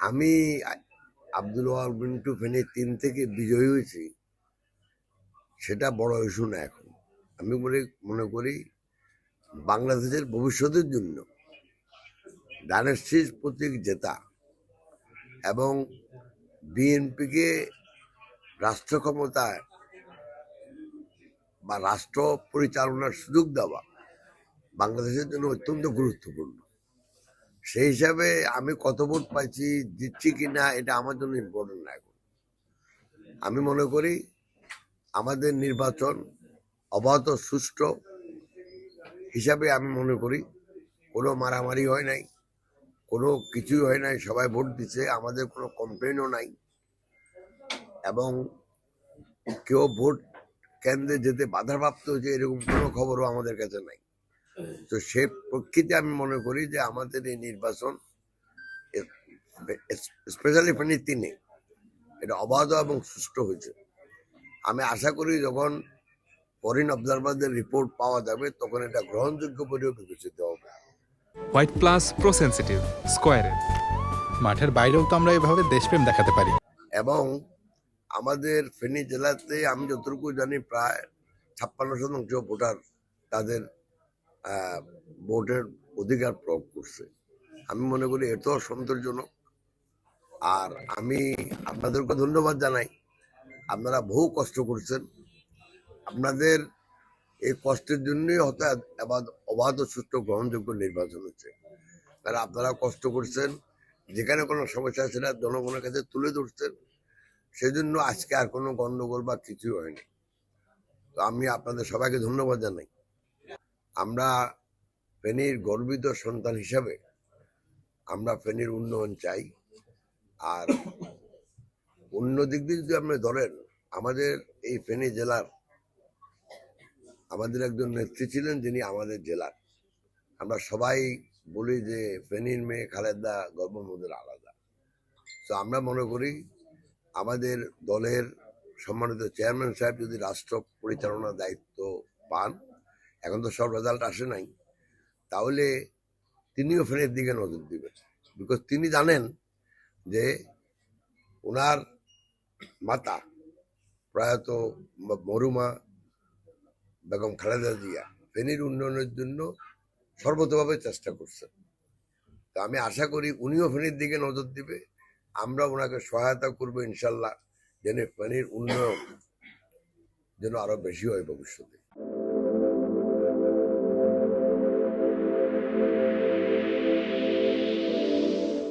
আমি আব্দুল ওয়াহাব মিন্টু ফেনী ৩ থেকে বিজয়ী হয়েছি, সেটা বড় ইস্যু না এখন। আমি মনে করি বাংলাদেশের ভবিষ্যতের জন্য ডাইনাস্টির প্রতীক জেতা এবং বিএনপিকে রাষ্ট্র ক্ষমতায় বা রাষ্ট্র পরিচালনার সুযোগ দেওয়া বাংলাদেশের জন্য অত্যন্ত গুরুত্বপূর্ণ। সেই হিসাবে আমি কত ভোট পাইছি, জিতছি কিনা, এটা আমার জন্য ইম্পর্টেন্ট না এখন। আমি মনে করি আমাদের নির্বাচন অবাধ সুষ্ঠু হিসাবে আমি মনে করি কোনো মারামারি হয় নাই, কোনো কিছুই হয় নাই, সবাই ভোট দিচ্ছে, আমাদের কোনো কমপ্লেনও নাই এবং কেউ ভোট কেন্দ্রে যেতে বাধাপ্রাপ্ত হয়েছে এরকম কোনো খবরও আমাদের কাছে নাই। তো সে প্রেক্ষিতে আমি মনে করি যে আমাদের এই নির্বাচন স্পেশালি ফেনী ৩-এ এটা অবাধ এবং সুষ্ঠু হয়েছে। আমি আশা করি যখন ফরেন অবজারভারদের রিপোর্ট পাওয়া যাবে তখন এটা গ্রহণযোগ্য বলেও বিবেচিত হবে। হোয়াইট প্লাস প্রো সেন্সিটিভ স্কোয়ারে মাঠের বাইরেও তো আমরা এভাবে দেশপ্রেম দেখাতে পারি। এবং আমাদের ফেনী জেলাতে আমি যতটুকু জানি প্রায় ৫৬% ভোটার তাদের ভোটের অধিকার প্রয়োগ করছে। আমি মনে করি এটাও সন্তোষজনক। আর আমি আপনাদেরকে ধন্যবাদ জানাই, আপনারা বহু কষ্ট করছেন, আপনাদের এই কষ্টের জন্যই হয়তো অবাধ ও সুষ্ঠু গ্রহণযোগ্য নির্বাচন হচ্ছে। কারণ আপনারা কষ্ট করছেন, যেখানে কোনো সমস্যা সেটা জনগণের কাছে তুলে ধরছেন, সেজন্য আজকে আর কোনো গন্ডগোল বা কিছুই হয়নি। তো আমি আপনাদের সবাইকে ধন্যবাদ জানাই। আমরা ফেনীর গর্বিত সন্তান হিসাবে আমরা ফেনীর উন্নয়ন চাই। আর অন্য দিক দিয়ে যদি আপনি ধরেন, আমাদের এই ফেনী জেলার আমাদের একজন নেত্রী ছিলেন যিনি আমাদের জেলার, আমরা সবাই বলি যে ফেনীর মেয়ে খালেদা গর্বমোদের আলাদা। তো আমরা মনে করি আমাদের দলের সম্মানিত চেয়ারম্যান সাহেব যদি রাষ্ট্র পরিচালনার দায়িত্ব পান, এখন তো সব রেজাল্ট আসে নাই, তাহলে তিনিও ফেনীর দিকে নজর দিবেন। বিকজ তিনি জানেন যে ওনার মাতা প্রয়াত মরুমা বেগম খালেদা জিয়া ফেনীর উন্নয়নের জন্য সর্বতভাবে চেষ্টা করছেন। তো আমি আশা করি উনিও ফেনীর দিকে নজর দিবে, আমরা ওনাকে সহায়তা করবো ইনশাল্লাহ, যেন ফেনীর উন্নয়ন যেন আরো বেশি হয় ভবিষ্যতে।